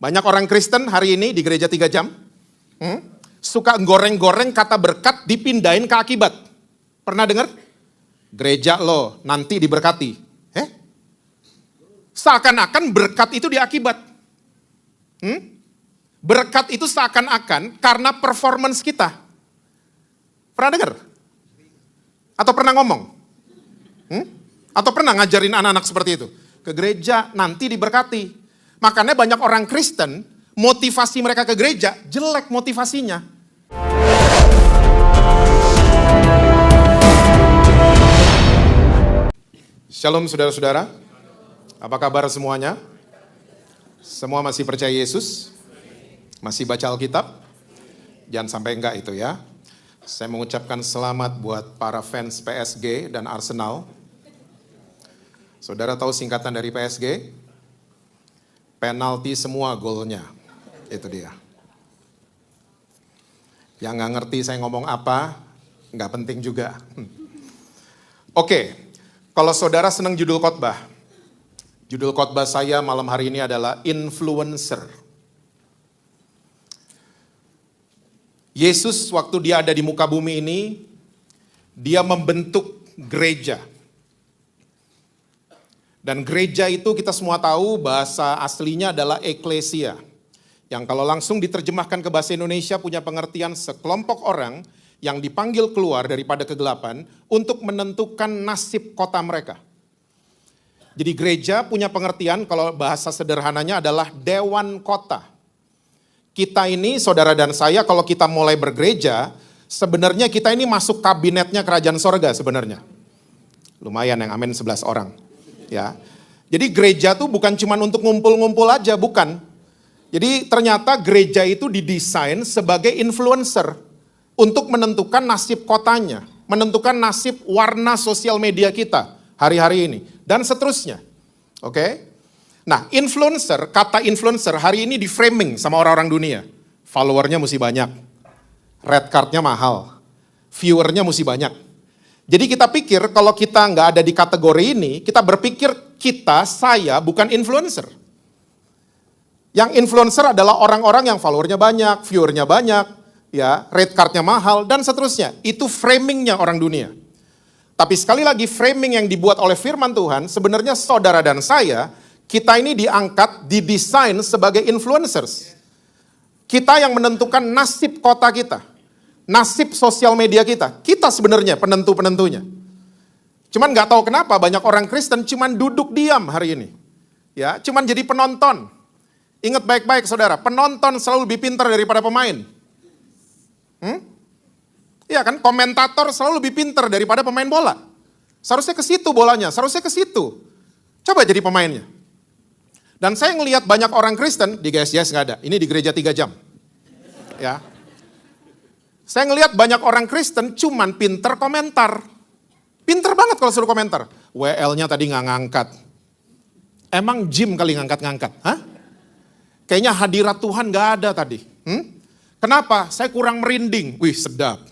Banyak orang Kristen hari ini di gereja 3 jam, suka goreng-goreng kata berkat dipindahin ke akibat. Pernah dengar? Gereja lo nanti diberkati. Seakan-akan berkat itu di akibat. Berkat itu seakan-akan karena performance kita. Pernah dengar? Atau pernah ngomong? Atau pernah ngajarin anak-anak seperti itu? Ke gereja nanti diberkati. Makanya banyak orang Kristen, motivasi mereka ke gereja, jelek motivasinya. Shalom saudara-saudara, apa kabar semuanya? Semua masih percaya Yesus? Masih baca Alkitab? Jangan sampai enggak itu ya. Saya mengucapkan selamat buat para fans PSG dan Arsenal. Saudara tahu singkatan dari PSG? Penalti semua golnya, itu dia. Yang nggak ngerti saya ngomong apa, nggak penting juga. Oke, kalau saudara senang judul khotbah saya malam hari ini adalah influencer. Yesus waktu dia ada di muka bumi ini, dia membentuk gereja. Dan gereja itu kita semua tahu bahasa aslinya adalah eklesia. Yang kalau langsung diterjemahkan ke bahasa Indonesia punya pengertian sekelompok orang yang dipanggil keluar daripada kegelapan untuk menentukan nasib kota mereka. Jadi gereja punya pengertian kalau bahasa sederhananya adalah dewan kota. Kita ini saudara dan saya kalau kita mulai bergereja, sebenarnya kita ini masuk kabinetnya kerajaan sorga sebenarnya. Lumayan yang amin 11 orang. Ya, jadi gereja tuh bukan cuma untuk ngumpul-ngumpul aja, bukan. Jadi ternyata gereja itu didesain sebagai influencer untuk menentukan nasib kotanya, menentukan nasib warna sosial media kita hari-hari ini, dan seterusnya. Oke? Nah, kata influencer hari ini di framing sama orang-orang dunia. Followernya mesti banyak, red cardnya mahal, viewernya mesti banyak. Jadi kita pikir kalau kita nggak ada di kategori ini, kita berpikir saya bukan influencer. Yang influencer adalah orang-orang yang followernya banyak, viewernya banyak, ya, red cardnya mahal, dan seterusnya. Itu framingnya orang dunia. Tapi sekali lagi framing yang dibuat oleh firman Tuhan, sebenarnya saudara dan saya, kita ini diangkat, didesain sebagai influencers. Kita yang menentukan nasib kota kita. Nasib sosial media kita sebenarnya penentu-penentunya. Cuman nggak tahu kenapa banyak orang Kristen cuman duduk diam hari ini. Ya, cuman jadi penonton. Ingat baik-baik saudara, penonton selalu lebih pintar daripada pemain. Iya kan, komentator selalu lebih pintar daripada pemain bola. Seharusnya ke situ bolanya, seharusnya ke situ. Coba jadi pemainnya. Dan saya ngelihat banyak orang Kristen, di GSJS nggak ada, ini di gereja 3 jam. Ya. Saya ngelihat banyak orang Kristen cuman pinter komentar. Pinter banget kalau suruh komentar. WL-nya tadi nggak ngangkat. Emang Jim kali ngangkat-ngangkat? Hah? Kayaknya hadirat Tuhan nggak ada tadi. Kenapa? Saya kurang merinding. Wih sedap.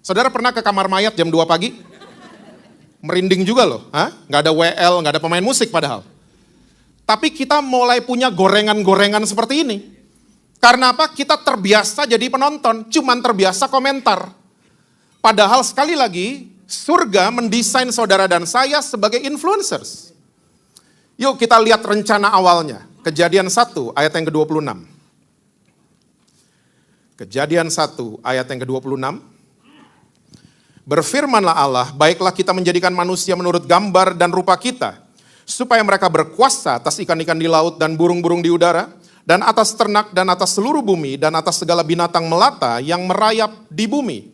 Saudara pernah ke kamar mayat jam 2 pagi? Merinding juga loh. Hah? Nggak ada WL, nggak ada pemain musik padahal. Tapi kita mulai punya gorengan-gorengan seperti ini. Karena apa? Kita terbiasa jadi penonton, cuman terbiasa komentar. Padahal sekali lagi, surga mendesain saudara dan saya sebagai influencers. Yuk kita lihat rencana awalnya. Kejadian 1 ayat yang ke-26. Kejadian 1 ayat yang ke-26. Berfirmanlah Allah, baiklah kita menjadikan manusia menurut gambar dan rupa kita, supaya mereka berkuasa atas ikan-ikan di laut dan burung-burung di udara, dan atas ternak, dan atas seluruh bumi, dan atas segala binatang melata yang merayap di bumi.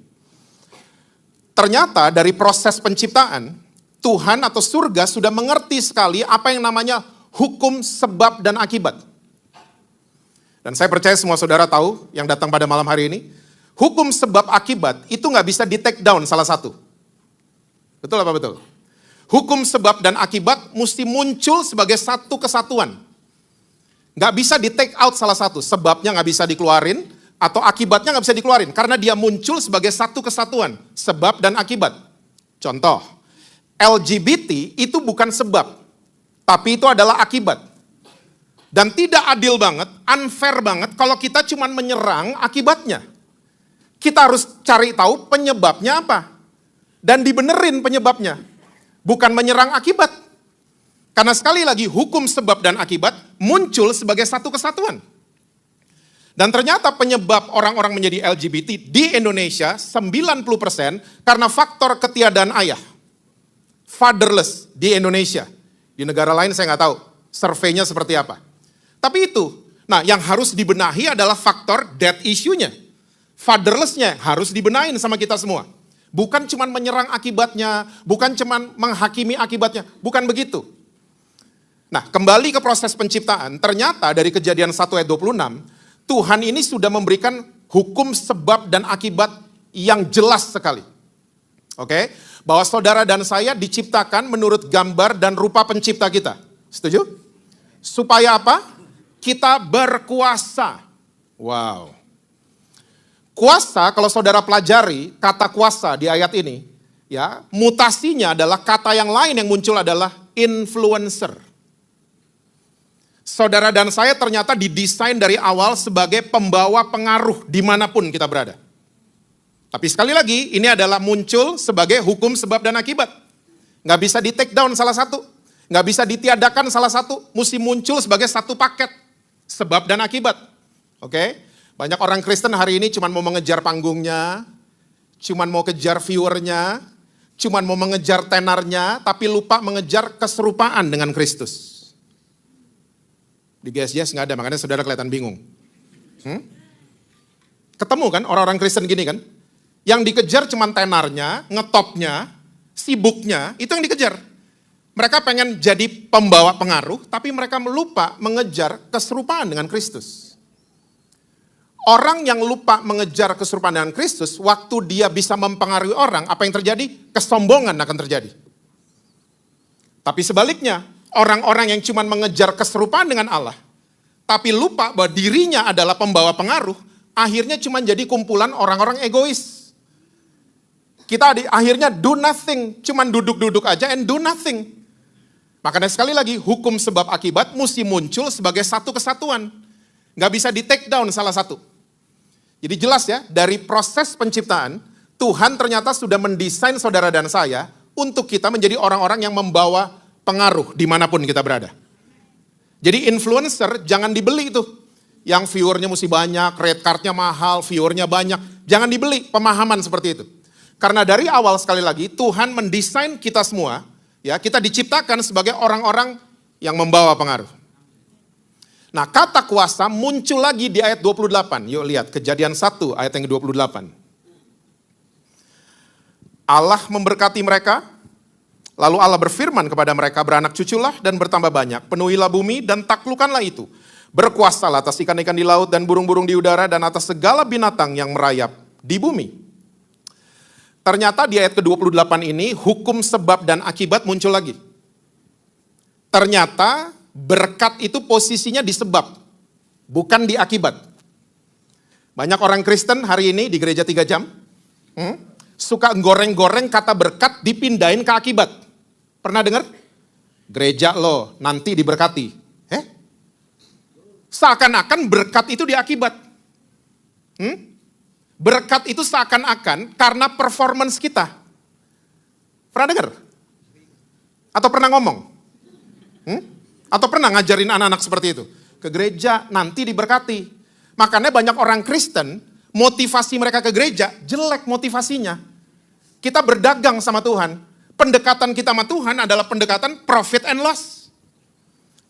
Ternyata dari proses penciptaan, Tuhan atau surga sudah mengerti sekali apa yang namanya hukum sebab dan akibat. Dan saya percaya semua saudara tahu yang datang pada malam hari ini, hukum sebab akibat itu nggak bisa di take down salah satu. Betul apa betul? Hukum sebab dan akibat mesti muncul sebagai satu kesatuan. Nggak bisa di take out salah satu, sebabnya nggak bisa dikeluarin, atau akibatnya nggak bisa dikeluarin, karena dia muncul sebagai satu kesatuan, sebab dan akibat. Contoh, LGBT itu bukan sebab, tapi itu adalah akibat. Dan tidak adil banget, unfair banget kalau kita cuma menyerang akibatnya. Kita harus cari tahu penyebabnya apa. Dan dibenerin penyebabnya. Bukan menyerang akibat. Karena sekali lagi hukum sebab dan akibat muncul sebagai satu kesatuan. Dan ternyata penyebab orang-orang menjadi LGBT di Indonesia 90% karena faktor ketiadaan ayah. Fatherless di Indonesia. Di negara lain saya nggak tahu surveinya seperti apa. Tapi itu, nah yang harus dibenahi adalah faktor death issue-nya. Fatherless-nya harus dibenahin sama kita semua. Bukan cuma menyerang akibatnya, bukan cuma menghakimi akibatnya, bukan begitu. Nah, kembali ke proses penciptaan, ternyata dari Kejadian 1 ayat 26, Tuhan ini sudah memberikan hukum sebab dan akibat yang jelas sekali. Oke? Bahwa saudara dan saya diciptakan menurut gambar dan rupa pencipta kita. Setuju? Supaya apa? Kita berkuasa. Wow. Kuasa, kalau saudara pelajari kata kuasa di ayat ini, ya, mutasinya adalah kata yang lain yang muncul adalah influencer. Saudara dan saya ternyata didesain dari awal sebagai pembawa pengaruh dimanapun kita berada. Tapi sekali lagi, ini adalah muncul sebagai hukum sebab dan akibat. Nggak bisa di take down salah satu, nggak bisa ditiadakan salah satu, mesti muncul sebagai satu paket sebab dan akibat. Oke? Banyak orang Kristen hari ini cuma mau mengejar panggungnya, cuma mau kejar viewernya, cuma mau mengejar tenarnya, tapi lupa mengejar keserupaan dengan Kristus. Di GSJS nggak ada, makanya saudara kelihatan bingung. Ketemu kan orang-orang Kristen gini kan? Yang dikejar cuma tenarnya, ngetopnya, sibuknya, itu yang dikejar. Mereka pengen jadi pembawa pengaruh, tapi mereka lupa mengejar keserupaan dengan Kristus. Orang yang lupa mengejar keserupaan dengan Kristus, waktu dia bisa mempengaruhi orang, apa yang terjadi? Kesombongan akan terjadi. Tapi sebaliknya, orang-orang yang cuma mengejar keserupaan dengan Allah, tapi lupa bahwa dirinya adalah pembawa pengaruh, akhirnya cuma jadi kumpulan orang-orang egois. Kita akhirnya do nothing, cuma duduk-duduk aja and do nothing. Makanya sekali lagi, hukum sebab akibat mesti muncul sebagai satu kesatuan. Nggak bisa di take down salah satu. Jadi jelas ya, dari proses penciptaan, Tuhan ternyata sudah mendesain saudara dan saya untuk kita menjadi orang-orang yang membawa pengaruh dimanapun kita berada. Jadi influencer jangan dibeli itu. Yang viewernya mesti banyak, red cardnya mahal, viewernya banyak. Jangan dibeli pemahaman seperti itu. Karena dari awal sekali lagi, Tuhan mendesain kita semua, ya kita diciptakan sebagai orang-orang yang membawa pengaruh. Nah, kata kuasa muncul lagi di ayat 28. Yuk lihat, Kejadian 1 ayat yang ke-28. Allah memberkati mereka, lalu Allah berfirman kepada mereka, beranak cuculah dan bertambah banyak, penuhilah bumi dan taklukkanlah itu. Berkuasalah atas ikan-ikan di laut dan burung-burung di udara dan atas segala binatang yang merayap di bumi. Ternyata di ayat ke-28 ini, hukum sebab dan akibat muncul lagi. Ternyata berkat itu posisinya di sebab, bukan di akibat. Banyak orang Kristen hari ini di gereja 3 jam, suka goreng-goreng kata berkat dipindahin ke akibat. Pernah dengar? Gereja lo nanti diberkati. Seakan-akan berkat itu di akibat. Berkat itu seakan-akan karena performance kita. Pernah dengar? Atau pernah ngomong? Atau pernah ngajarin anak-anak seperti itu? Ke gereja nanti diberkati. Makanya banyak orang Kristen, motivasi mereka ke gereja, jelek motivasinya. Kita berdagang sama Tuhan. Pendekatan kita sama Tuhan adalah pendekatan profit and loss.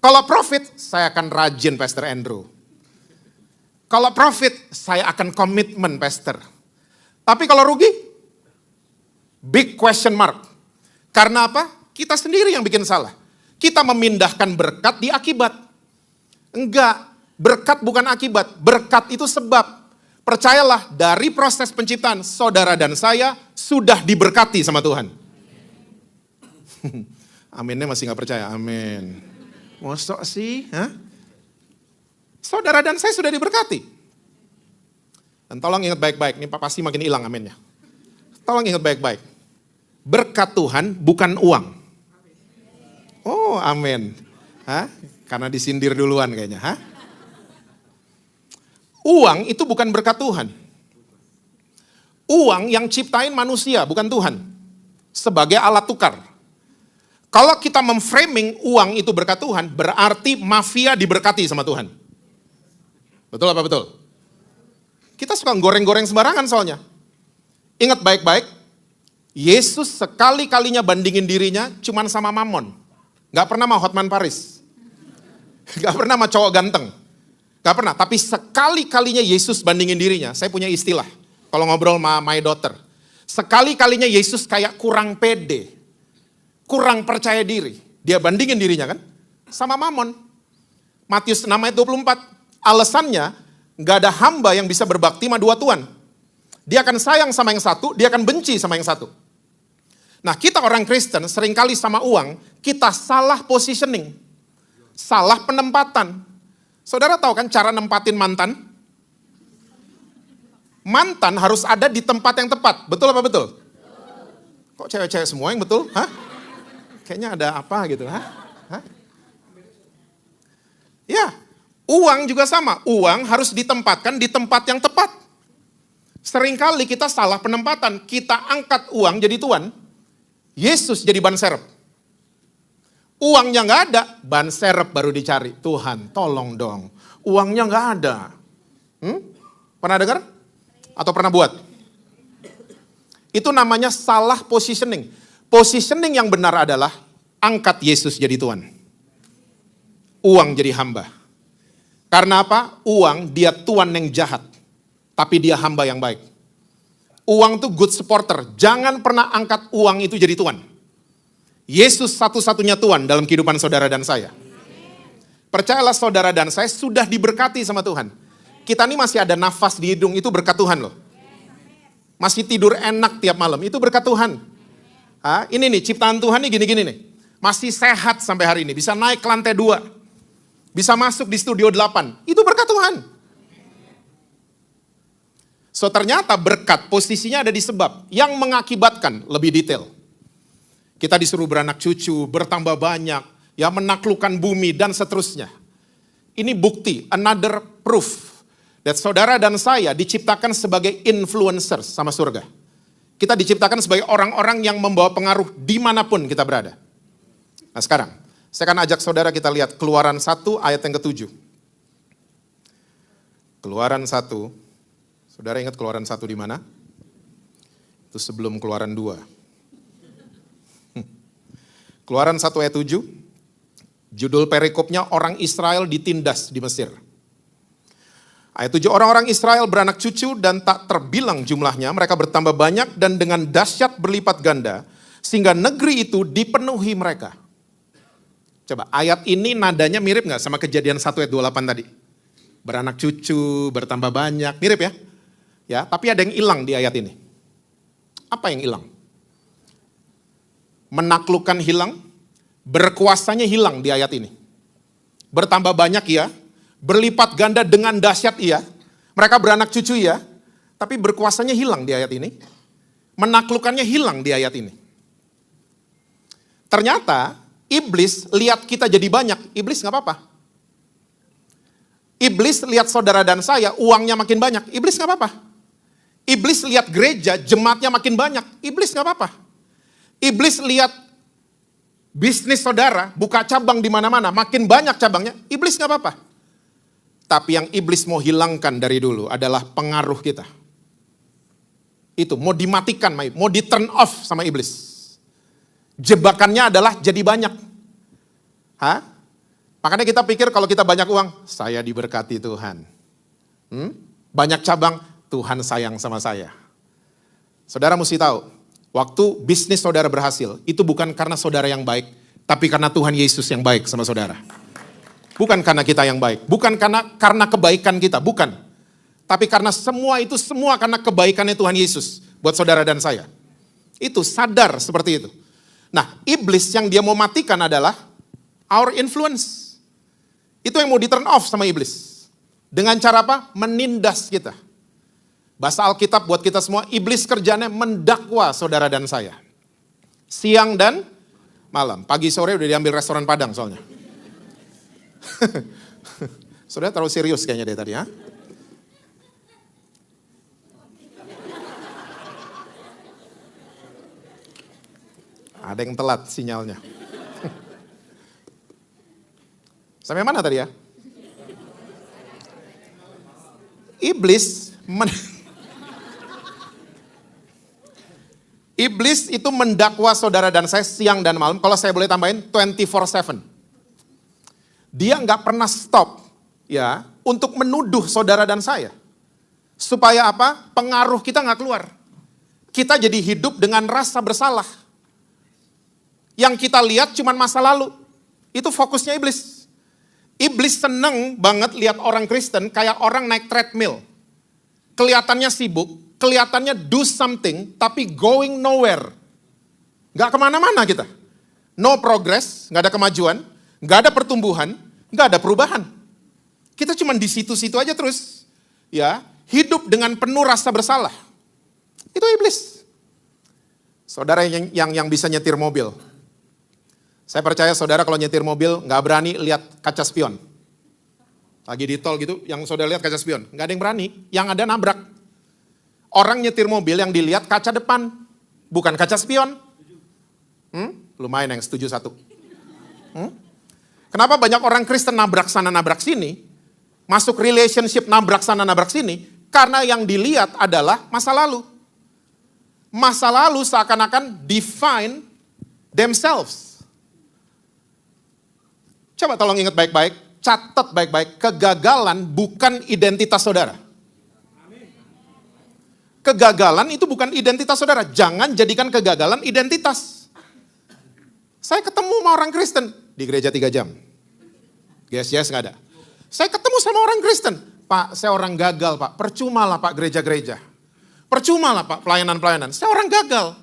Kalau profit, saya akan rajin Pastor Andrew. Kalau profit, saya akan komitmen Pastor. Tapi kalau rugi, big question mark. Karena apa? Kita sendiri yang bikin salah. Kita memindahkan berkat di akibat. Enggak, berkat bukan akibat, berkat itu sebab. Percayalah, dari proses penciptaan, saudara dan saya sudah diberkati sama Tuhan. Aminnya masih gak percaya, amin. Mosok sih? Saudara dan saya sudah diberkati. Dan tolong ingat baik-baik, ini pasti makin hilang aminnya. Tolong ingat baik-baik. Berkat Tuhan bukan uang. Oh, amin. Hah? Karena disindir duluan kayaknya. Hah? Uang itu bukan berkat Tuhan. Uang yang ciptain manusia, bukan Tuhan. Sebagai alat tukar. Kalau kita memframing uang itu berkat Tuhan, berarti mafia diberkati sama Tuhan. Betul apa betul? Kita suka goreng-goreng sembarangan soalnya. Ingat baik-baik, Yesus sekali-kalinya bandingin dirinya cuman sama Mamon. Gak pernah sama Hotman Paris. Gak pernah sama cowok ganteng. Gak pernah, tapi sekali-kalinya Yesus bandingin dirinya. Saya punya istilah, kalau ngobrol sama my daughter. Sekali-kalinya Yesus kayak kurang pede. Kurang percaya diri. Dia bandingin dirinya kan, sama Mamon. Matius 6 ayat 24. Alasannya, gak ada hamba yang bisa berbakti sama dua tuan. Dia akan sayang sama yang satu, dia akan benci sama yang satu. Nah, kita orang Kristen seringkali sama uang, kita salah positioning. Salah penempatan. Saudara tahu kan cara nempatin mantan? Mantan harus ada di tempat yang tepat. Betul apa betul? Kok cewek-cewek semua yang betul? Hah? Kayaknya ada apa gitu. Hah? Hah? Ya, uang juga sama. Uang harus ditempatkan di tempat yang tepat. Seringkali kita salah penempatan. Kita angkat uang jadi tuan. Yesus jadi ban serep. Uangnya nggak ada, ban serep baru dicari. Tuhan, tolong dong. Uangnya nggak ada. Pernah dengar? Atau pernah buat? Itu namanya salah positioning. Positioning yang benar adalah angkat Yesus jadi tuan. Uang jadi hamba. Karena apa? Uang dia tuan yang jahat. Tapi dia hamba yang baik. Uang itu good supporter. Jangan pernah angkat uang itu jadi tuan. Yesus satu-satunya Tuhan dalam kehidupan saudara dan saya. Percayalah saudara dan saya sudah diberkati sama Tuhan. Kita ini masih ada nafas di hidung, itu berkat Tuhan loh. Masih tidur enak tiap malam, itu berkat Tuhan. Ini nih, ciptaan Tuhan nih gini-gini nih. Masih sehat sampai hari ini, bisa naik ke lantai 2. Bisa masuk di studio 8, itu berkat Tuhan. So ternyata berkat posisinya ada di sebab yang mengakibatkan lebih detail. Kita disuruh beranak cucu, bertambah banyak, ya menaklukkan bumi dan seterusnya. Ini bukti, another proof that saudara dan saya diciptakan sebagai influencers sama surga. Kita diciptakan sebagai orang-orang yang membawa pengaruh dimanapun kita berada. Nah sekarang, saya akan ajak saudara kita lihat Keluaran 1 ayat yang ke-7. Keluaran 1, saudara ingat Keluaran 1 di mana? Itu sebelum Keluaran 2. Keluaran 1 ayat 7, judul perikopnya orang Israel ditindas di Mesir. Ayat 7, orang-orang Israel beranak cucu dan tak terbilang jumlahnya, mereka bertambah banyak dan dengan dahsyat berlipat ganda, sehingga negeri itu dipenuhi mereka. Coba, ayat ini nadanya mirip gak sama Kejadian 1 ayat 28 tadi? Beranak cucu, bertambah banyak, mirip ya? Ya, tapi ada yang hilang di ayat ini. Apa yang hilang? Menaklukkan hilang, berkuasanya hilang di ayat ini. Bertambah banyak ya, berlipat ganda dengan dahsyat iya, mereka beranak cucu ya, tapi berkuasanya hilang di ayat ini. Menaklukkannya hilang di ayat ini. Ternyata iblis lihat kita jadi banyak, iblis gak apa-apa. Iblis lihat saudara dan saya uangnya makin banyak, iblis gak apa-apa. Iblis lihat gereja jemaatnya makin banyak, iblis gak apa-apa. Iblis lihat bisnis saudara, buka cabang di mana-mana, makin banyak cabangnya, iblis gak apa-apa. Tapi yang iblis mau hilangkan dari dulu adalah pengaruh kita. Itu mau dimatikan, mau di turn off sama iblis. Jebakannya adalah jadi banyak. Makanya kita pikir kalau kita banyak uang, saya diberkati Tuhan. Banyak cabang, Tuhan sayang sama saya. Saudara mesti tahu, waktu bisnis saudara berhasil, itu bukan karena saudara yang baik, tapi karena Tuhan Yesus yang baik sama saudara. Bukan karena kita yang baik, bukan karena kebaikan kita, bukan. Tapi karena semua itu semua karena kebaikannya Tuhan Yesus buat saudara dan saya. Itu sadar seperti itu. Nah, iblis yang dia mau matikan adalah our influence. Itu yang mau di turn off sama iblis. Dengan cara apa? Menindas kita. Bahasa Alkitab buat kita semua, iblis kerjanya mendakwa saudara dan saya. Siang dan malam. Pagi sore udah diambil restoran Padang soalnya. Saudara terlalu serius kayaknya deh tadi ya. Ada yang telat sinyalnya. Sampai mana tadi ya? Iblis itu mendakwa saudara dan saya siang dan malam. Kalau saya boleh tambahin 24/7. Dia nggak pernah stop ya untuk menuduh saudara dan saya. Supaya apa? Pengaruh kita nggak keluar. Kita jadi hidup dengan rasa bersalah. Yang kita lihat cuman masa lalu. Itu fokusnya iblis. Iblis seneng banget lihat orang Kristen kayak orang naik treadmill. Kelihatannya sibuk, kelihatannya do something, tapi going nowhere. Gak kemana-mana kita. No progress, gak ada kemajuan, gak ada pertumbuhan, gak ada perubahan. Kita cuma di situ-situ aja terus. Ya, hidup dengan penuh rasa bersalah. Itu iblis. Saudara yang bisa nyetir mobil. Saya percaya saudara kalau nyetir mobil gak berani lihat kaca spion. Lagi di tol gitu, yang saudara lihat kaca spion. Gak ada yang berani, yang ada nabrak. Orang nyetir mobil yang dilihat kaca depan, bukan kaca spion. Lumayan yang setuju satu. Kenapa banyak orang Kristen nabrak sana nabrak sini, masuk relationship nabrak sana nabrak sini, karena yang dilihat adalah masa lalu. Masa lalu seakan-akan define themselves. Coba tolong ingat baik-baik, catat baik-baik, kegagalan bukan identitas saudara. Kegagalan itu bukan identitas saudara, jangan jadikan kegagalan identitas. Saya ketemu sama orang Kristen di gereja 3 jam. Yes, gak ada. Saya ketemu sama orang Kristen, Pak saya orang gagal Pak, percuma lah Pak gereja-gereja. Percuma lah Pak pelayanan-pelayanan, saya orang gagal.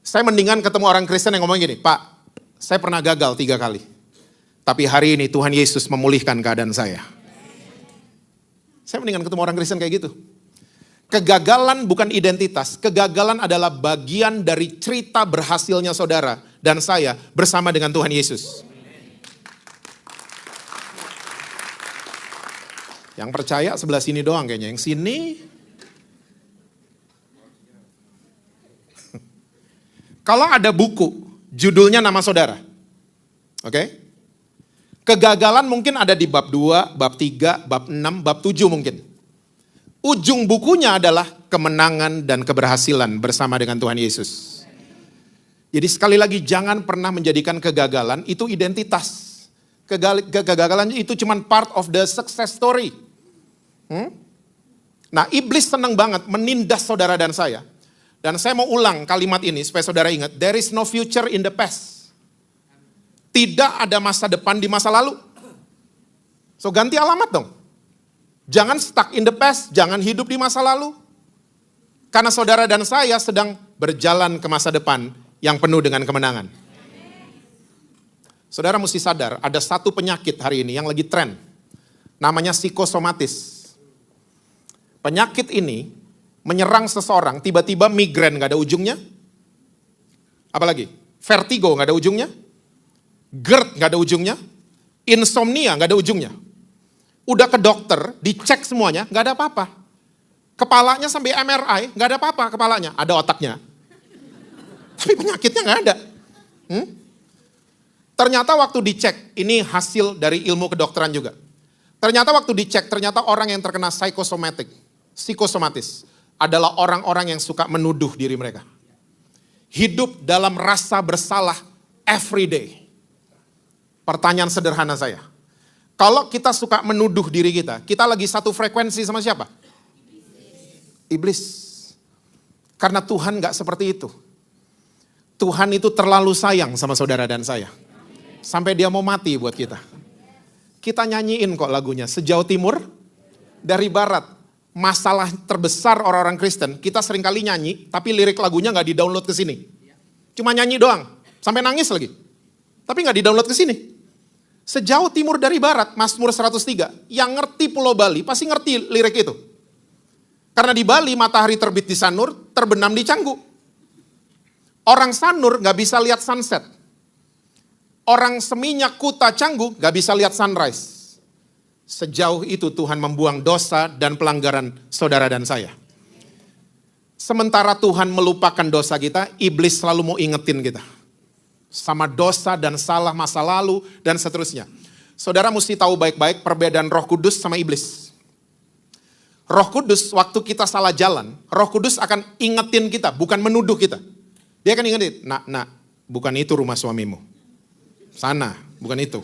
Saya mendingan ketemu orang Kristen yang ngomong gini, Pak saya pernah gagal 3 kali. Tapi hari ini Tuhan Yesus memulihkan keadaan saya. Saya mendingan ketemu orang Kristen kayak gitu. Kegagalan bukan identitas. Kegagalan adalah bagian dari cerita berhasilnya saudara dan saya bersama dengan Tuhan Yesus. Yang percaya sebelah sini doang kayaknya. Yang sini. Kalau ada buku, judulnya nama saudara. Oke? Kegagalan mungkin ada di bab 2, bab 3, bab 6, bab 7 mungkin. Ujung bukunya adalah kemenangan dan keberhasilan bersama dengan Tuhan Yesus. Jadi sekali lagi jangan pernah menjadikan kegagalan itu identitas. Kegagalan itu cuma part of the success story. Nah iblis senang banget menindas saudara dan saya. Dan saya mau ulang kalimat ini supaya saudara ingat. There is no future in the past. Tidak ada masa depan di masa lalu. So ganti alamat dong. Jangan stuck in the past, jangan hidup di masa lalu. Karena saudara dan saya sedang berjalan ke masa depan yang penuh dengan kemenangan. Saudara mesti sadar, ada satu penyakit hari ini yang lagi tren. Namanya psikosomatis. Penyakit ini menyerang seseorang, tiba-tiba migrain gak ada ujungnya. Apalagi? Vertigo gak ada ujungnya. GERD gak ada ujungnya, insomnia gak ada ujungnya. Udah ke dokter, dicek semuanya, gak ada apa-apa. Kepalanya sampai MRI, gak ada apa-apa kepalanya, ada otaknya. Tapi penyakitnya gak ada. Ternyata waktu dicek, ini hasil dari ilmu kedokteran juga. Ternyata waktu dicek, ternyata orang yang terkena psikosomatis adalah orang-orang yang suka menuduh diri mereka. Hidup dalam rasa bersalah every day. Pertanyaan sederhana saya. Kalau kita suka menuduh diri kita lagi satu frekuensi sama siapa? Iblis. Karena Tuhan gak seperti itu. Tuhan itu terlalu sayang sama saudara dan saya. Sampai dia mau mati buat kita. Kita nyanyiin kok lagunya. Sejauh timur dari barat. Masalah terbesar orang-orang Kristen. Kita seringkali nyanyi, tapi lirik lagunya gak di-download ke sini. Cuma nyanyi doang. Sampai nangis lagi. Tapi gak di-download ke sini. Sejauh timur dari barat, Mazmur 103. Yang ngerti Pulau Bali pasti ngerti lirik itu. Karena di Bali matahari terbit di Sanur, terbenam di Canggu. Orang Sanur gak bisa lihat sunset. Orang seminyak Kuta Canggu gak bisa lihat sunrise. Sejauh itu Tuhan membuang dosa dan pelanggaran saudara dan saya. Sementara Tuhan melupakan dosa kita, iblis selalu mau ingetin kita. Sama dosa dan salah masa lalu dan seterusnya. Saudara mesti tahu baik-baik perbedaan Roh Kudus sama iblis. Roh Kudus waktu kita salah jalan, Roh Kudus akan ingetin kita, bukan menuduh kita. Dia akan ingetin, nak, bukan itu rumah suamimu. Sana, bukan itu.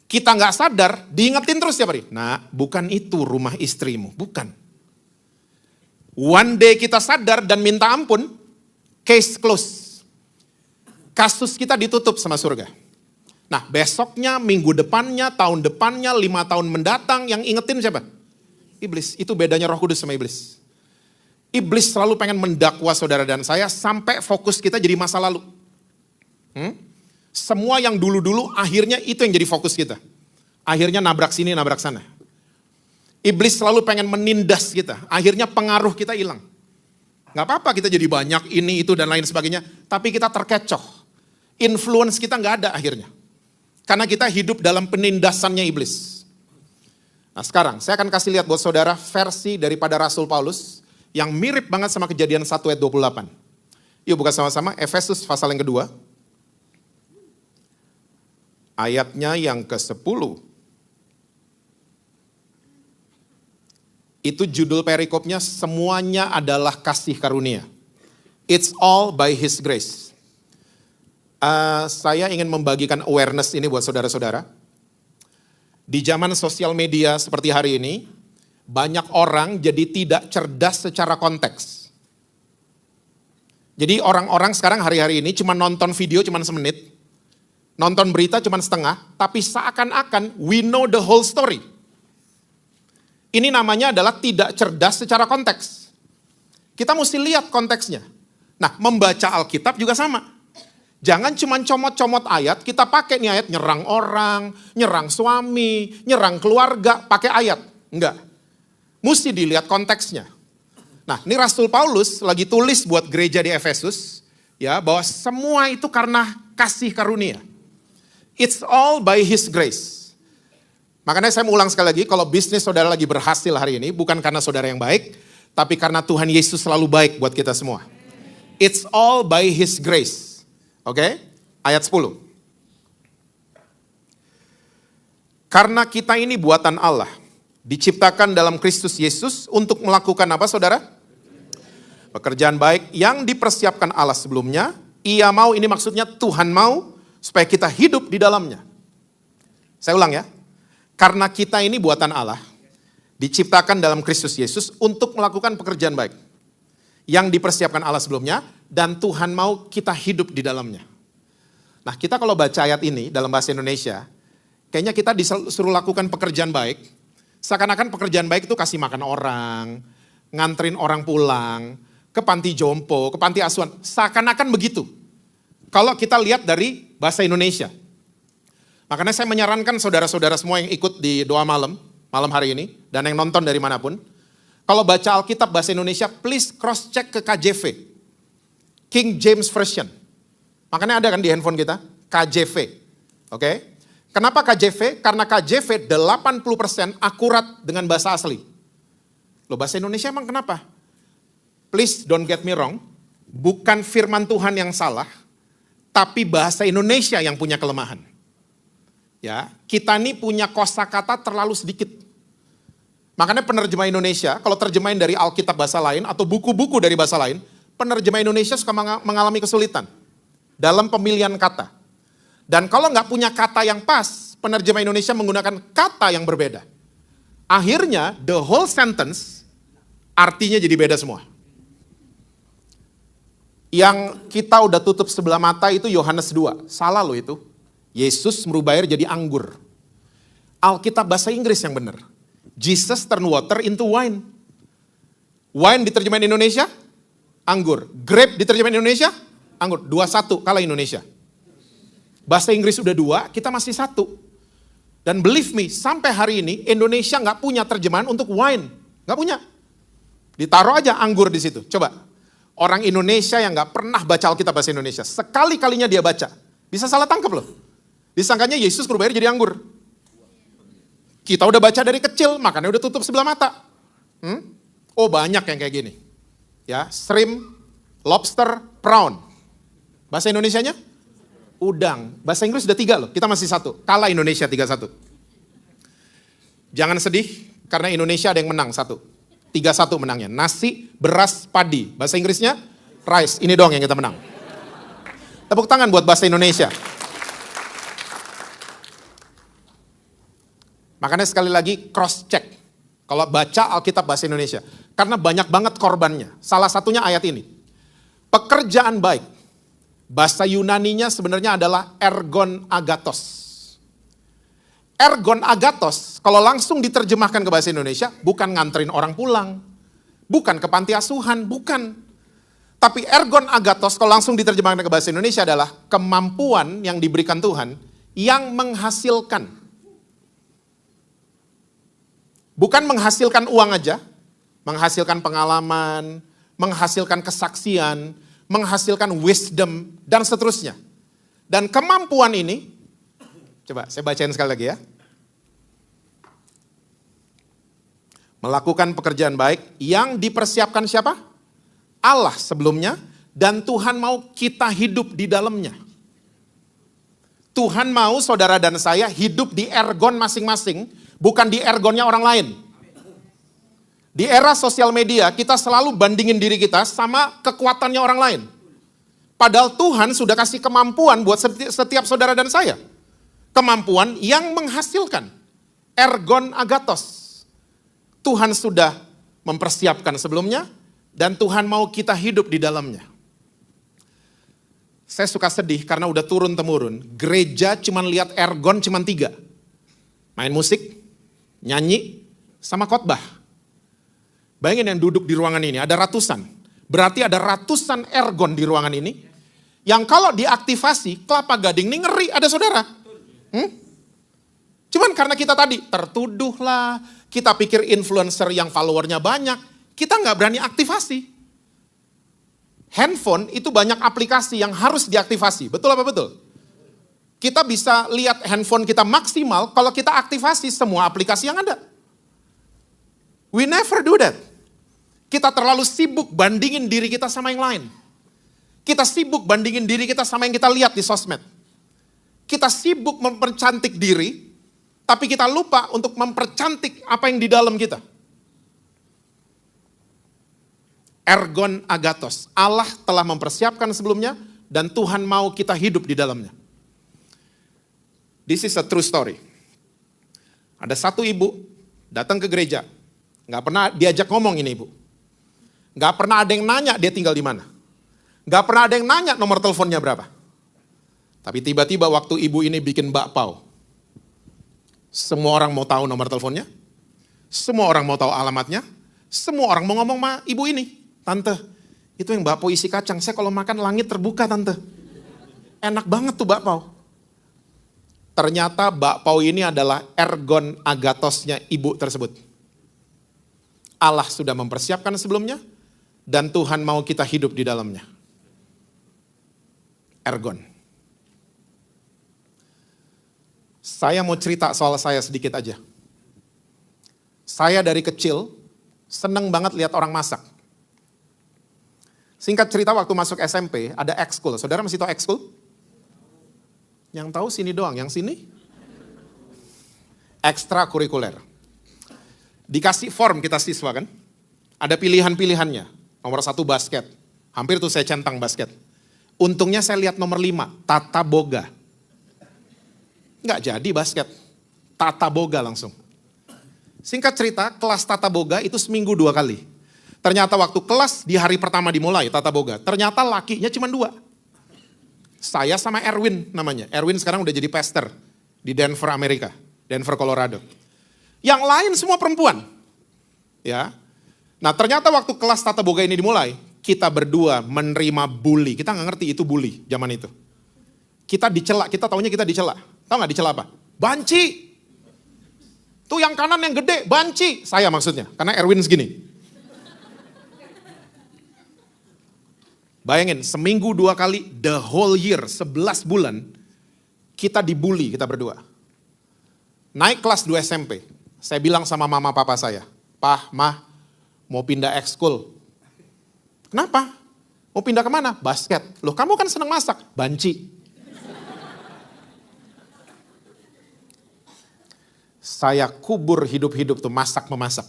Kita nggak sadar, diingetin terus tiap hari. Nah, bukan itu rumah istrimu, bukan. One day kita sadar dan minta ampun, case close. Kasus kita ditutup sama surga. Nah, besoknya, minggu depannya, tahun depannya, 5 tahun mendatang, yang ingetin siapa? Iblis. Itu bedanya Roh Kudus sama iblis. Iblis selalu pengen mendakwa saudara dan saya sampai fokus kita jadi masa lalu. Semua yang dulu-dulu akhirnya itu yang jadi fokus kita. Akhirnya nabrak sini, nabrak sana. Iblis selalu pengen menindas kita. Akhirnya pengaruh kita hilang. Gak apa-apa kita jadi banyak ini, itu, dan lain sebagainya. Tapi kita terkecoh. Influence kita gak ada akhirnya. Karena kita hidup dalam penindasannya iblis. Nah sekarang saya akan kasih lihat buat saudara versi daripada Rasul Paulus yang mirip banget sama Kejadian 1 ayat 28. Yuk buka sama-sama Efesus pasal yang kedua. Ayatnya yang ke-10. Itu judul perikopnya semuanya adalah kasih karunia. It's all by His grace. Saya ingin membagikan awareness ini buat saudara-saudara. Di zaman sosial media seperti hari ini, banyak orang jadi tidak cerdas secara konteks. Jadi orang-orang sekarang hari-hari ini cuma nonton video cuma semenit, nonton berita cuma setengah, tapi seakan-akan we know the whole story. Ini namanya adalah tidak cerdas secara konteks. Kita mesti lihat konteksnya. Nah, membaca Alkitab juga sama. Jangan cuma comot-comot ayat, kita pakai nih ayat nyerang orang, nyerang suami, nyerang keluarga, pakai ayat. Enggak. Mesti dilihat konteksnya. Nah, ini Rasul Paulus lagi tulis buat gereja di Efesus, ya, bahwa semua itu karena kasih karunia. It's all by His grace. Makanya saya mau ulang sekali lagi, kalau bisnis saudara lagi berhasil hari ini, bukan karena saudara yang baik, tapi karena Tuhan Yesus selalu baik buat kita semua. It's all by His grace. Oke, ayat 10. Karena kita ini buatan Allah, diciptakan dalam Kristus Yesus untuk melakukan apa saudara? Pekerjaan baik yang dipersiapkan Allah sebelumnya, Ia mau, ini maksudnya Tuhan mau, supaya kita hidup di dalamnya. Saya ulang ya, karena kita ini buatan Allah, diciptakan dalam Kristus Yesus untuk melakukan pekerjaan baik. Yang dipersiapkan Allah sebelumnya, dan Tuhan mau kita hidup di dalamnya. Nah kita kalau baca ayat ini dalam bahasa Indonesia, kayaknya kita disuruh lakukan pekerjaan baik, seakan-akan pekerjaan baik itu kasih makan orang, nganterin orang pulang, ke panti jompo, ke panti asuhan, seakan-akan begitu. Kalau kita lihat dari bahasa Indonesia. Makanya saya menyarankan saudara-saudara semua yang ikut di doa malam hari ini, dan yang nonton dari manapun, kalau baca Alkitab bahasa Indonesia, please cross check ke KJV. King James Version. Makanya ada kan di handphone kita, KJV. Oke? Kenapa KJV? Karena KJV 80% akurat dengan bahasa asli. Loh bahasa Indonesia emang kenapa? Please don't get me wrong, bukan firman Tuhan yang salah, tapi bahasa Indonesia yang punya kelemahan. Ya, kita ini punya kosakata terlalu sedikit. Makanya penerjemah Indonesia, kalau terjemahin dari Alkitab bahasa lain atau buku-buku dari bahasa lain, penerjemah Indonesia suka mengalami kesulitan dalam pemilihan kata. Dan kalau nggak punya kata yang pas, penerjemah Indonesia menggunakan kata yang berbeda. Akhirnya, the whole sentence artinya jadi beda semua. Yang kita udah tutup sebelah mata itu Yohanes 2. Salah loh itu. Yesus merubah air jadi anggur. Alkitab bahasa Inggris yang benar. Jesus turn water into wine. Wine diterjemahin Indonesia, anggur. Grape diterjemahin Indonesia, anggur. 2-1 kalah Indonesia. Bahasa Inggris udah 2, kita masih 1. Dan believe me, sampai hari ini Indonesia nggak punya terjemahan untuk wine. Nggak punya. Ditaruh aja anggur di situ. Coba, orang Indonesia yang nggak pernah baca Alkitab bahasa Indonesia, sekali-kalinya dia baca, Bisa salah tangkap loh. Disangkanya Yesus berubah air jadi anggur. Kita udah baca dari kecil, makanya udah tutup sebelah mata. Oh banyak yang kayak gini. Ya, shrimp, lobster, prawn. Bahasa Indonesianya? Udang. Bahasa Inggris udah 3 loh, kita masih 1. Kalah Indonesia 3-1. Jangan sedih, karena Indonesia ada yang menang 1. 3-1 menangnya. Nasi, beras, padi. Bahasa Inggrisnya, rice. Ini doang yang kita menang. Tepuk tangan buat bahasa Indonesia. Makanya sekali lagi cross check. Kalau baca Alkitab bahasa Indonesia. Karena banyak banget korbannya. Salah satunya ayat ini. Pekerjaan baik. Bahasa Yunaninya sebenarnya adalah ergon agathos. Ergon agathos, kalau langsung diterjemahkan ke bahasa Indonesia, bukan nganterin orang pulang. Bukan ke panti asuhan, bukan. Tapi ergon agathos kalau langsung diterjemahkan ke bahasa Indonesia adalah kemampuan yang diberikan Tuhan yang menghasilkan. Bukan menghasilkan uang aja, menghasilkan pengalaman, menghasilkan kesaksian, menghasilkan wisdom, dan seterusnya. Dan kemampuan ini, coba saya bacain sekali lagi ya. Melakukan pekerjaan baik yang dipersiapkan siapa? Allah sebelumnya, dan Tuhan mau kita hidup di dalamnya. Tuhan mau saudara dan saya hidup di ergon masing-masing, bukan di ergonnya orang lain. Di era sosial media, kita selalu bandingin diri kita sama kekuatannya orang lain. Padahal Tuhan sudah kasih kemampuan buat setiap saudara dan saya. Kemampuan yang menghasilkan. Ergon agathos. Tuhan sudah mempersiapkan sebelumnya, dan Tuhan mau kita hidup di dalamnya. Saya suka sedih karena udah turun-temurun. Gereja cuman lihat ergon cuman 3. Main musik, nyanyi, sama khotbah. Bayangin yang duduk di ruangan ini, ada ratusan. Berarti ada ratusan ergon di ruangan ini. Yang kalau diaktifasi, Kelapa Gading ini ngeri, ada saudara. Cuman karena kita tadi tertuduh lah, kita pikir influencer yang followernya banyak, kita nggak berani aktivasi. Handphone itu banyak aplikasi yang harus diaktifasi, betul apa betul? Kita bisa lihat handphone kita maksimal kalau kita aktifasi semua aplikasi yang ada. We never do that. Kita terlalu sibuk bandingin diri kita sama yang lain. Kita sibuk bandingin diri kita sama yang kita lihat di sosmed. Kita sibuk mempercantik diri, tapi kita lupa untuk mempercantik apa yang di dalam kita. Ergon agathos. Allah telah mempersiapkan sebelumnya, dan Tuhan mau kita hidup di dalamnya. This is a true story. Ada satu ibu datang ke gereja. Gak pernah diajak ngomong ini ibu. Gak pernah ada yang nanya dia tinggal di mana. Gak pernah ada yang nanya nomor teleponnya berapa. Tapi tiba-tiba waktu ibu ini bikin bakpao. Semua orang mau tahu nomor teleponnya. Semua orang mau tahu alamatnya. Semua orang mau ngomong sama ibu ini. Tante, itu yang bakpao isi kacang. Saya kalau makan langit terbuka tante. Enak banget tuh bakpao. Ternyata bakpao ini adalah ergon agathosnya ibu tersebut. Allah sudah mempersiapkan sebelumnya, dan Tuhan mau kita hidup di dalamnya. Ergon. Saya mau cerita soal saya sedikit aja. Saya dari kecil seneng banget lihat orang masak. Singkat cerita waktu masuk SMP ada ekskul. Saudara masih tahu ekskul? Yang tahu sini doang, yang sini? Ekstrakurikuler. Dikasih form kita siswa kan? Ada pilihan-pilihannya. Nomor 1 basket. Hampir tuh saya centang basket. Untungnya saya lihat nomor 5, tata boga. Nggak jadi basket. Tata boga langsung. Singkat cerita, kelas tata boga itu seminggu 2 kali. Ternyata waktu kelas di hari pertama dimulai tata boga, ternyata lakinya cuma 2. Saya sama Erwin namanya. Erwin sekarang udah jadi pastor di Denver, Amerika. Denver, Colorado. Yang lain semua perempuan. Ya. Nah ternyata waktu kelas tata boga ini dimulai, kita berdua menerima bully. Kita nggak ngerti itu bully zaman itu. Kita dicela, kita taunya kita dicela. Tahu nggak dicela apa? Banci. Tuh yang kanan yang gede, banci. Saya maksudnya, karena Erwin segini. Bayangin, seminggu 2 kali, the whole year, 11 bulan, kita dibully, kita berdua. Naik kelas 2 SMP, saya bilang sama mama papa saya, "Pah, Mah, mau pindah ekskul." "Kenapa? Mau pindah kemana?" "Basket." "Loh, kamu kan senang masak." "Banci." Saya kubur hidup-hidup tuh masak-memasak.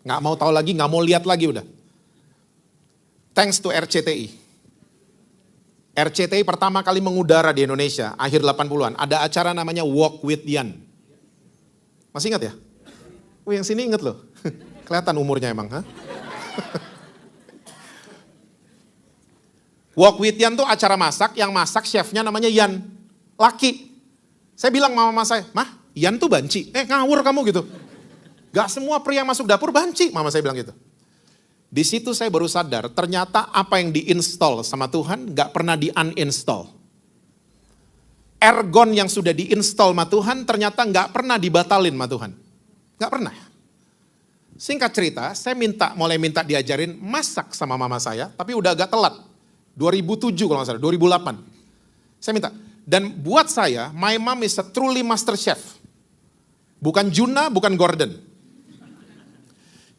Nggak mau tahu lagi, nggak mau lihat lagi udah. Thanks to RCTI. RCTI pertama kali mengudara di Indonesia, akhir 80-an. Ada acara namanya Walk with Yan. Masih ingat ya? Oh, yang sini inget loh. Kelihatan umurnya emang. Ha? Walk with Yan tuh acara masak, yang masak chefnya namanya Yan. Laki. Saya bilang sama mama saya, "Mah, Yan tuh banci." "Ngawur kamu," gitu. "Gak semua pria yang masuk dapur banci," mama saya bilang gitu. Di situ saya baru sadar, ternyata apa yang diinstall sama Tuhan gak pernah di-uninstall. Ergon yang sudah diinstall sama Tuhan ternyata gak pernah dibatalin sama Tuhan. Gak pernah. Singkat cerita, saya mulai minta diajarin masak sama mama saya, tapi udah agak telat. 2007 kalau gak salah, 2008. Saya minta. Dan buat saya, my mom is a truly master chef. Bukan Juna, bukan Gordon.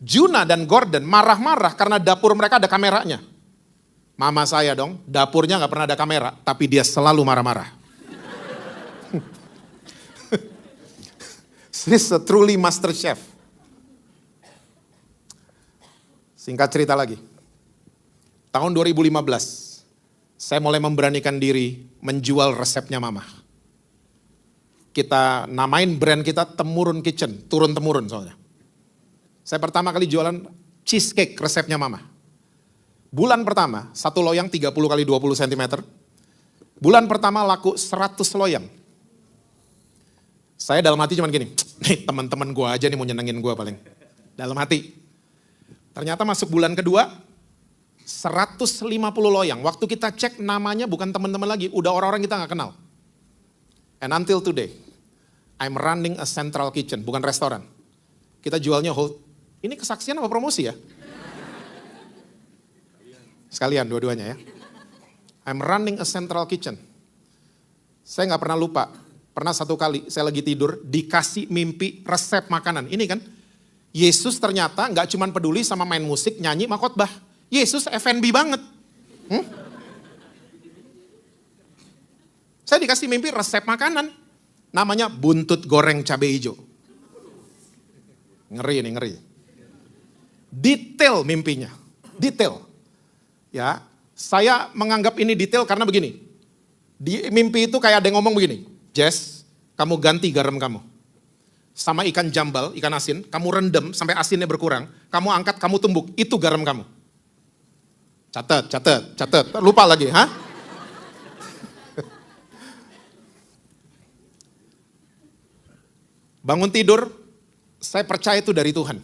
Juna dan Gordon marah-marah karena dapur mereka ada kameranya. Mama saya dong, dapurnya gak pernah ada kamera, tapi dia selalu marah-marah. She's a truly master chef. Singkat cerita lagi. Tahun 2015, saya mulai memberanikan diri menjual resepnya mama. Kita namain brand kita Temurun Kitchen, turun-temurun soalnya. Saya pertama kali jualan cheesecake resepnya mama. Bulan pertama, 1 loyang 30 kali 20 cm. Bulan pertama laku 100 loyang. Saya dalam hati cuman gini, nih teman-teman gue aja nih mau nyenengin gue paling. Dalam hati. Ternyata masuk bulan kedua, 150 loyang. Waktu kita cek namanya bukan teman-teman lagi, udah orang-orang kita gak kenal. And until today, I'm running a central kitchen, bukan restoran. Kita jualnya whole. Ini kesaksian apa promosi ya? Sekalian dua-duanya ya. I'm running a central kitchen. Saya gak pernah lupa, pernah satu kali saya lagi tidur, dikasih mimpi resep makanan. Ini kan, Yesus ternyata gak cuma peduli sama main musik, nyanyi, sama khotbah. Yesus F&B banget. Saya dikasih mimpi resep makanan. Namanya buntut goreng cabai hijau. Ngeri nih, ngeri. Detail mimpinya, detail. Ya, saya menganggap ini detail karena begini. Di mimpi itu kayak ada yang ngomong begini, "Jess, kamu ganti garam kamu. Sama ikan jambal, ikan asin, kamu rendam sampai asinnya berkurang. Kamu angkat, kamu tumbuk, itu garam kamu." Catat. Lupa lagi, ha? Bangun tidur, saya percaya itu dari Tuhan.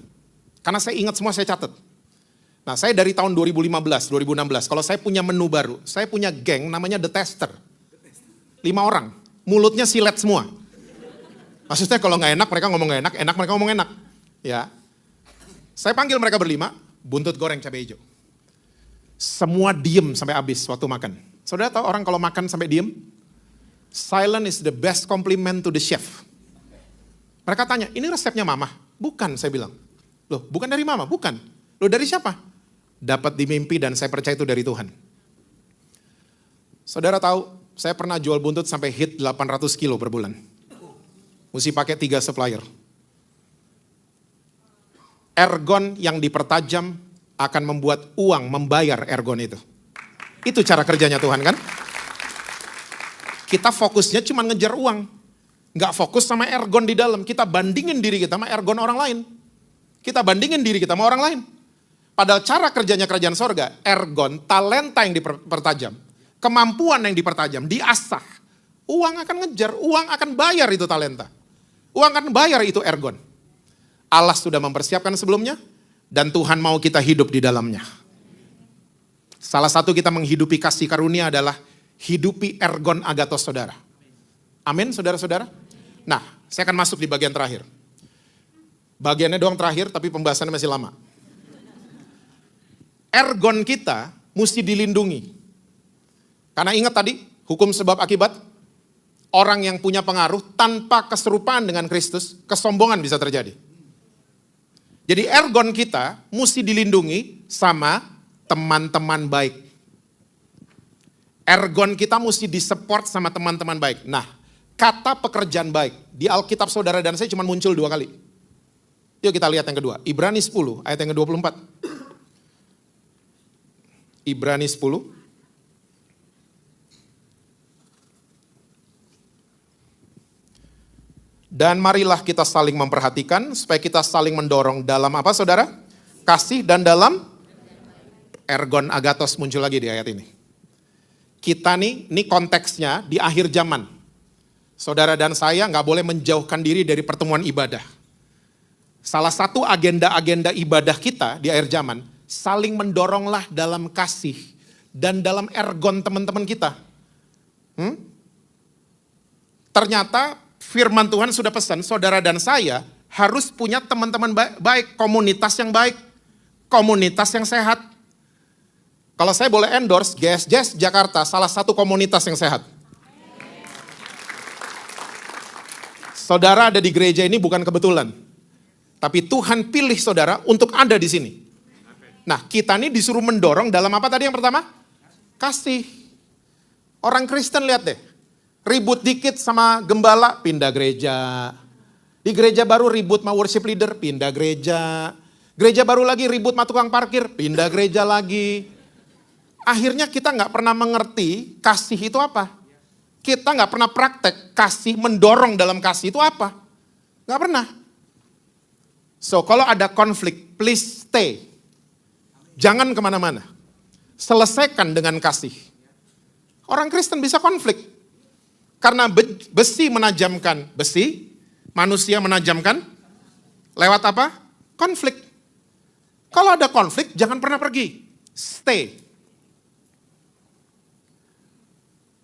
Karena saya ingat semua, saya catat. Nah, saya dari tahun 2015, 2016, kalau saya punya menu baru, saya punya geng namanya The Tester. 5 orang, mulutnya silet semua. Maksudnya kalau nggak enak, mereka ngomong nggak enak, enak mereka ngomong enak. Ya, saya panggil mereka berlima, buntut goreng cabai hijau. Semua diem sampai habis waktu makan. Saudara tahu orang kalau makan sampai diem? Silent is the best compliment to the chef. Mereka tanya, "Ini resepnya mama?" "Bukan," saya bilang. "Loh, bukan dari mama?" "Bukan." "Loh, dari siapa?" "Dapat di mimpi dan saya percaya itu dari Tuhan." Saudara tahu, saya pernah jual buntut sampai hit 800 kilo per bulan. Mesti pakai 3 supplier. Ergon yang dipertajam akan membuat uang membayar ergon itu. Itu cara kerjanya Tuhan kan? Kita fokusnya cuma ngejar uang. Nggak fokus sama ergon di dalam. Kita bandingin diri kita sama ergon orang lain. Kita bandingin diri kita sama orang lain. Padahal cara kerjanya kerajaan sorga, ergon, talenta yang dipertajam, kemampuan yang dipertajam, diasah. Uang akan ngejar, uang akan bayar itu talenta. Uang akan bayar itu ergon. Allah sudah mempersiapkan sebelumnya, dan Tuhan mau kita hidup di dalamnya. Salah satu kita menghidupi kasih karunia adalah hidupi ergon agathos saudara. Amin saudara-saudara. Nah, saya akan masuk di bagian terakhir. Bagiannya doang terakhir, tapi pembahasannya masih lama. Ergon kita mesti dilindungi. Karena ingat tadi, hukum sebab akibat. orang yang punya pengaruh tanpa keserupaan dengan Kristus, kesombongan bisa terjadi. Jadi ergon kita mesti dilindungi sama teman-teman baik. Ergon kita mesti disupport sama teman-teman baik. Nah, kata pekerjaan baik di Alkitab saudara dan saya cuma muncul 2 kali. Yuk kita lihat yang kedua, Ibrani 10 ayat yang ke-24. Ibrani 10. Dan marilah kita saling memperhatikan supaya kita saling mendorong dalam apa saudara? Kasih dan dalam ergon agathos muncul lagi di ayat ini. Kita ini konteksnya di akhir zaman. Saudara dan saya nggak boleh menjauhkan diri dari pertemuan ibadah. Salah satu agenda-agenda ibadah kita di akhir zaman, saling mendoronglah dalam kasih dan dalam ergon teman-teman kita. Ternyata firman Tuhan sudah pesan, saudara dan saya harus punya teman-teman baik, komunitas yang baik, komunitas yang sehat. Kalau saya boleh endorse, GSJS Jakarta salah satu komunitas yang sehat. Saudara ada di gereja ini bukan kebetulan, tapi Tuhan pilih saudara untuk ada di sini. Nah, kita ini disuruh mendorong dalam apa tadi yang pertama? Kasih. Orang Kristen lihat deh, ribut dikit sama gembala, pindah gereja. Di gereja baru ribut sama worship leader, pindah gereja. Gereja baru lagi ribut sama tukang parkir, pindah gereja lagi. Akhirnya kita nggak pernah mengerti kasih itu apa. Kita nggak pernah praktek kasih, mendorong dalam kasih itu apa. Nggak pernah. So, kalau ada konflik, please stay. Jangan kemana-mana. Selesaikan dengan kasih. Orang Kristen bisa konflik. Karena besi menajamkan besi, manusia menajamkan lewat apa? Konflik. Kalau ada konflik, jangan pernah pergi. Stay.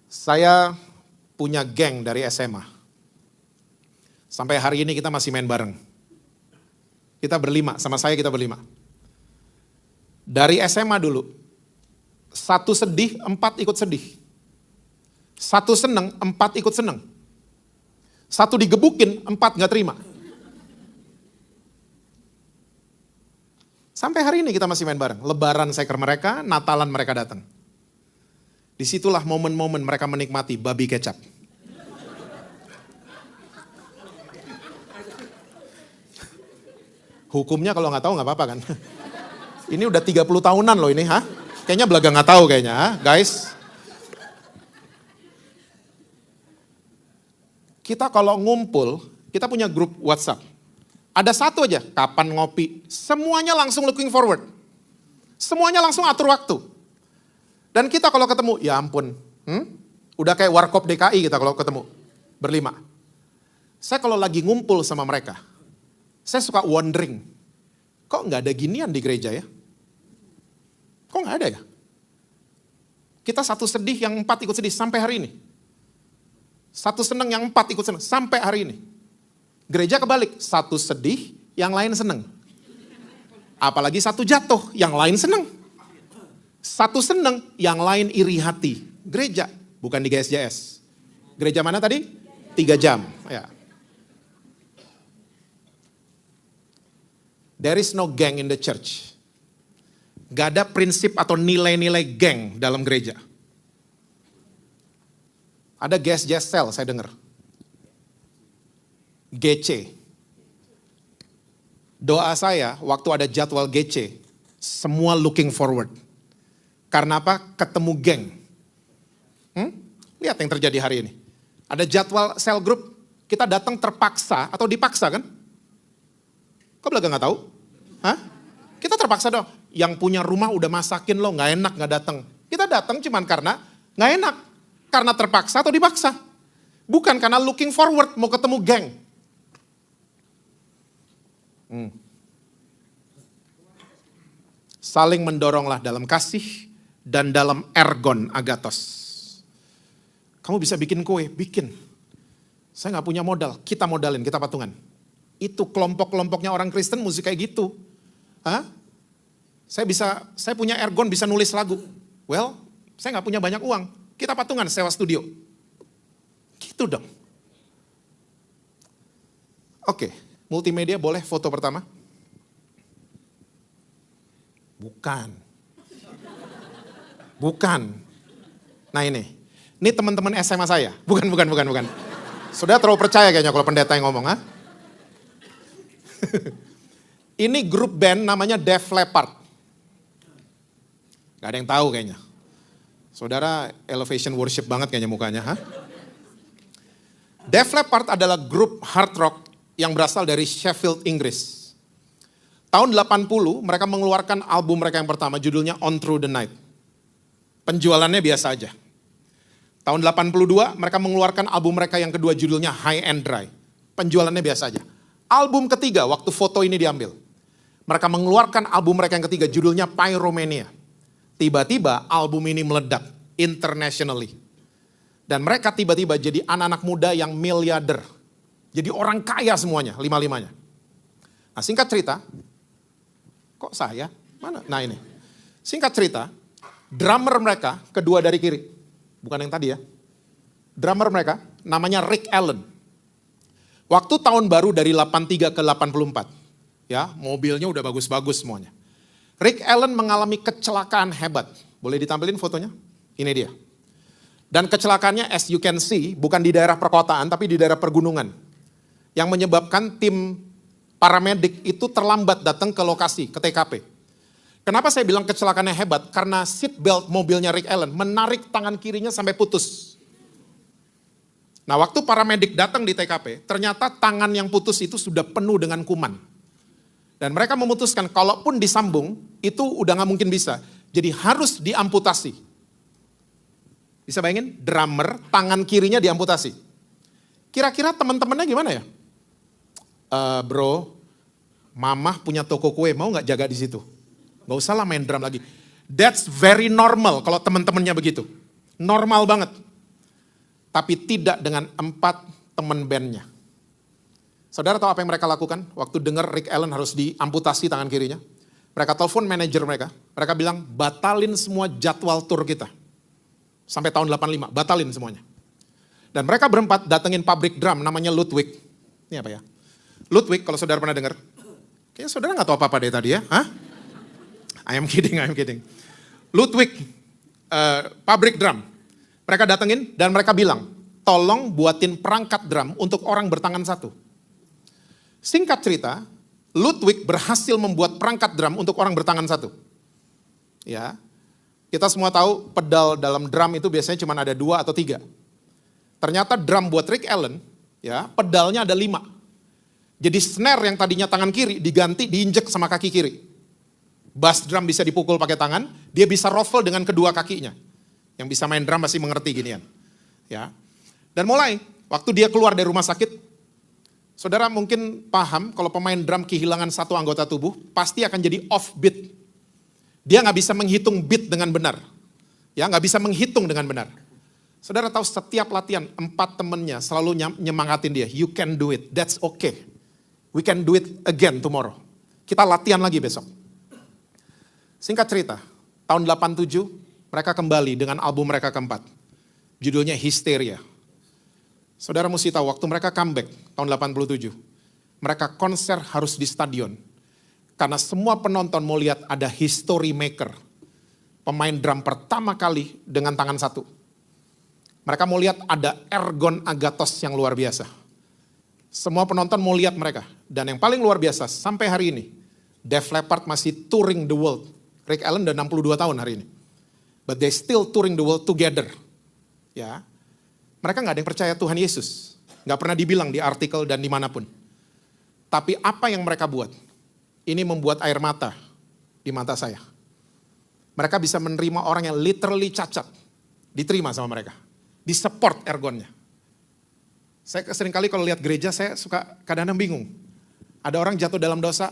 Saya punya geng dari SMA. Sampai hari ini kita masih main bareng. Kita berlima, sama saya kita berlima. Dari SMA dulu, 1 sedih, 4 ikut sedih. 1 seneng, 4 ikut seneng. 1 digebukin, 4 gak terima. Sampai hari ini kita masih main bareng. Lebaran saya ke mereka, Natalan mereka datang. Disitulah momen-momen mereka menikmati babi kecap. Hukumnya kalau nggak tahu nggak apa-apa kan. Ini udah 30 tahunan loh ini, Kayaknya belaga nggak tahu kayaknya, guys. Kita kalau ngumpul, kita punya grup WhatsApp. Ada satu aja, kapan ngopi. Semuanya langsung looking forward. Semuanya langsung atur waktu. Dan kita kalau ketemu, ya ampun. Udah kayak Warkop DKI kita kalau ketemu. Berlima. Saya kalau lagi ngumpul sama mereka, saya suka wondering. Kok nggak ada ginian di gereja ya? Kok nggak ada ya? Kita 1 sedih yang 4 ikut sedih sampai hari ini. 1 seneng yang 4 ikut seneng sampai hari ini. Gereja kebalik, 1 sedih yang lain seneng. Apalagi 1 jatuh yang lain seneng. 1 seneng yang lain iri hati. Gereja, bukan di GSJS. Gereja mana tadi? 3 jam. Ya. There is no gang in the church. Gak ada prinsip atau nilai-nilai geng dalam gereja. Ada GSJS Cell, saya dengar. GC. Doa saya waktu ada jadwal GC, semua looking forward. Karena apa? Ketemu geng. Lihat yang terjadi hari ini. Ada jadwal cell group, kita datang terpaksa atau dipaksa kan? Kok belaga gak tahu? Kita terpaksa dong. Yang punya rumah udah masakin lo, gak enak gak datang. Kita datang cuman karena gak enak. Karena terpaksa atau dipaksa. Bukan karena looking forward mau ketemu geng. Saling mendoronglah dalam kasih dan dalam ergon agathos. Kamu bisa bikin kue, bikin. Saya gak punya modal, kita modalin, kita patungan. Itu kelompok-kelompoknya orang Kristen mesti kayak gitu. Saya punya ergon bisa nulis lagu. Well, saya gak punya banyak uang. Kita patungan sewa studio. Gitu dong. Oke, multimedia boleh foto pertama? Bukan. Bukan. Nah ini teman-teman SMA saya. Bukan. Sudah terlalu percaya kayaknya kalau pendeta yang ngomong, ha? Ini grup band namanya Def Leppard. Gak ada yang tahu kayaknya. Saudara elevation worship banget kayaknya mukanya, ha? Def Leppard adalah grup hard rock yang berasal dari Sheffield, Inggris. Tahun 80 mereka mengeluarkan album mereka yang pertama judulnya On Through the Night. Penjualannya biasa aja. Tahun 82 mereka mengeluarkan album mereka yang kedua judulnya High and Dry. Penjualannya biasa aja. Album ketiga waktu foto ini diambil. Mereka mengeluarkan album mereka yang ketiga judulnya Pyromania. Tiba-tiba album ini meledak internationally. Dan mereka tiba-tiba jadi anak-anak muda yang miliarder. Jadi orang kaya semuanya, lima-limanya. Nah singkat cerita, kok saya? Mana? Nah ini. Singkat cerita, drummer mereka kedua dari kiri. Bukan yang tadi ya. Drummer mereka namanya Rick Allen. Waktu tahun baru dari 83 ke 84. Ya, mobilnya udah bagus-bagus semuanya. Rick Allen mengalami kecelakaan hebat. Boleh ditampilin fotonya? Ini dia. Dan kecelakaannya as you can see, bukan di daerah perkotaan tapi di daerah pergunungan. Yang menyebabkan tim paramedik itu terlambat datang ke lokasi, ke TKP. Kenapa saya bilang kecelakaannya hebat? Karena seat belt mobilnya Rick Allen menarik tangan kirinya sampai putus. Nah waktu paramedik datang di TKP, ternyata tangan yang putus itu sudah penuh dengan kuman. Dan mereka memutuskan kalaupun disambung, itu udah gak mungkin bisa. Jadi harus diamputasi. Bisa bayangin? Drummer, tangan kirinya diamputasi. Kira-kira teman-temannya gimana ya? Bro, mama punya toko kue, mau gak jaga di situ? Gak usah lah main drum lagi. That's very normal kalau teman-temannya begitu. Normal banget. Tapi tidak dengan 4 teman bandnya. Saudara tahu apa yang mereka lakukan? Waktu dengar Rick Allen harus diamputasi tangan kirinya. Mereka telepon manajer mereka. Mereka bilang, batalin semua jadwal tur kita. Sampai tahun 85, batalin semuanya. Dan mereka berempat datengin pabrik drum namanya Ludwig. Ini apa ya? Ludwig, kalau saudara pernah dengar. Kayaknya saudara gak tahu apa-apa dari tadi ya. Hah? I am kidding. Ludwig, pabrik drum. Mereka datengin dan mereka bilang, tolong buatin perangkat drum untuk orang bertangan satu. Singkat cerita, Ludwig berhasil membuat perangkat drum untuk orang bertangan satu. Ya, kita semua tahu pedal dalam drum itu biasanya cuma ada 2 atau 3. Ternyata drum buat Rick Allen, ya pedalnya ada 5. Jadi snare yang tadinya tangan kiri diganti diinjek sama kaki kiri. Bass drum bisa dipukul pakai tangan, dia bisa ruffle dengan kedua kakinya. Yang bisa main drum pasti mengerti ginian. Ya. Dan mulai, waktu dia keluar dari rumah sakit, saudara mungkin paham kalau pemain drum kehilangan satu anggota tubuh, pasti akan jadi off beat. Dia nggak bisa menghitung beat dengan benar. Ya, nggak bisa menghitung dengan benar. Saudara tahu setiap latihan, 4 temennya selalu nyemangatin dia. You can do it, that's okay. We can do it again tomorrow. Kita latihan lagi besok. Singkat cerita, tahun 87 mereka kembali dengan album mereka keempat. Judulnya Hysteria. Saudara mesti tahu waktu mereka comeback tahun 87. Mereka konser harus di stadion. Karena semua penonton mau lihat ada history maker. Pemain drum pertama kali dengan tangan satu. Mereka mau lihat ada Ergon Agathos yang luar biasa. Semua penonton mau lihat mereka. Dan yang paling luar biasa sampai hari ini. Def Leppard masih touring the world. Rick Allen udah 62 tahun hari ini. But they still touring the world together. Ya, mereka gak ada yang percaya Tuhan Yesus. Gak pernah dibilang di artikel dan dimanapun. Tapi apa yang mereka buat, ini membuat air mata di mata saya. Mereka bisa menerima orang yang literally cacat. Diterima sama mereka. Di-support ergonnya. Saya seringkali kalau lihat gereja, saya suka kadang-kadang bingung. Ada orang jatuh dalam dosa,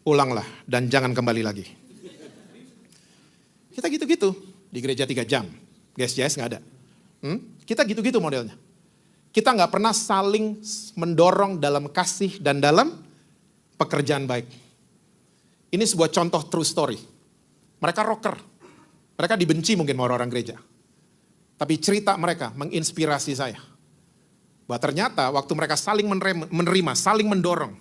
ulanglah dan jangan kembali lagi. Kita gitu-gitu di gereja 3 jam. GSJS gak ada. Kita gitu-gitu modelnya. Kita gak pernah saling mendorong dalam kasih dan dalam pekerjaan baik. Ini sebuah contoh true story. Mereka rocker. Mereka dibenci mungkin sama orang-orang gereja. Tapi cerita mereka menginspirasi saya. Bahwa ternyata waktu mereka saling menerima, saling mendorong,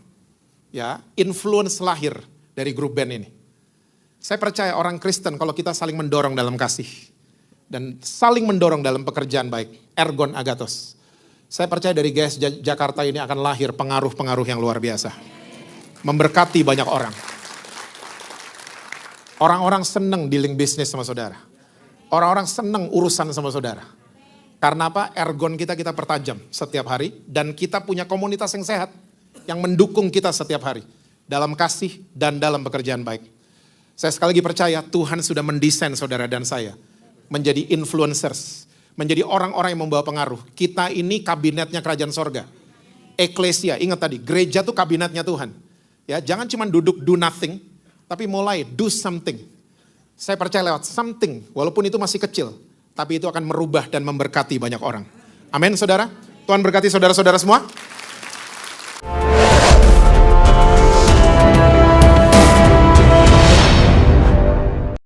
ya, influence lahir dari grup band ini. Saya percaya orang Kristen kalau kita saling mendorong dalam kasih dan saling mendorong dalam pekerjaan baik, ergon agathos. Saya percaya dari GS Jakarta ini akan lahir pengaruh-pengaruh yang luar biasa. Memberkati banyak orang. Orang-orang senang dealing bisnis sama saudara. Orang-orang senang urusan sama saudara. Karena apa? Ergon kita pertajam setiap hari. Dan kita punya komunitas yang sehat. Yang mendukung kita setiap hari. Dalam kasih dan dalam pekerjaan baik. Saya sekali lagi percaya Tuhan sudah mendesain saudara dan saya. Menjadi influencers. Menjadi orang-orang yang membawa pengaruh. Kita ini kabinetnya kerajaan sorga. Eklesia, ingat tadi, gereja itu kabinetnya Tuhan. Ya, jangan cuma duduk do nothing. Tapi mulai do something. Saya percaya lewat something, walaupun itu masih kecil. Tapi itu akan merubah dan memberkati banyak orang. Amin saudara. Tuhan berkati saudara-saudara semua.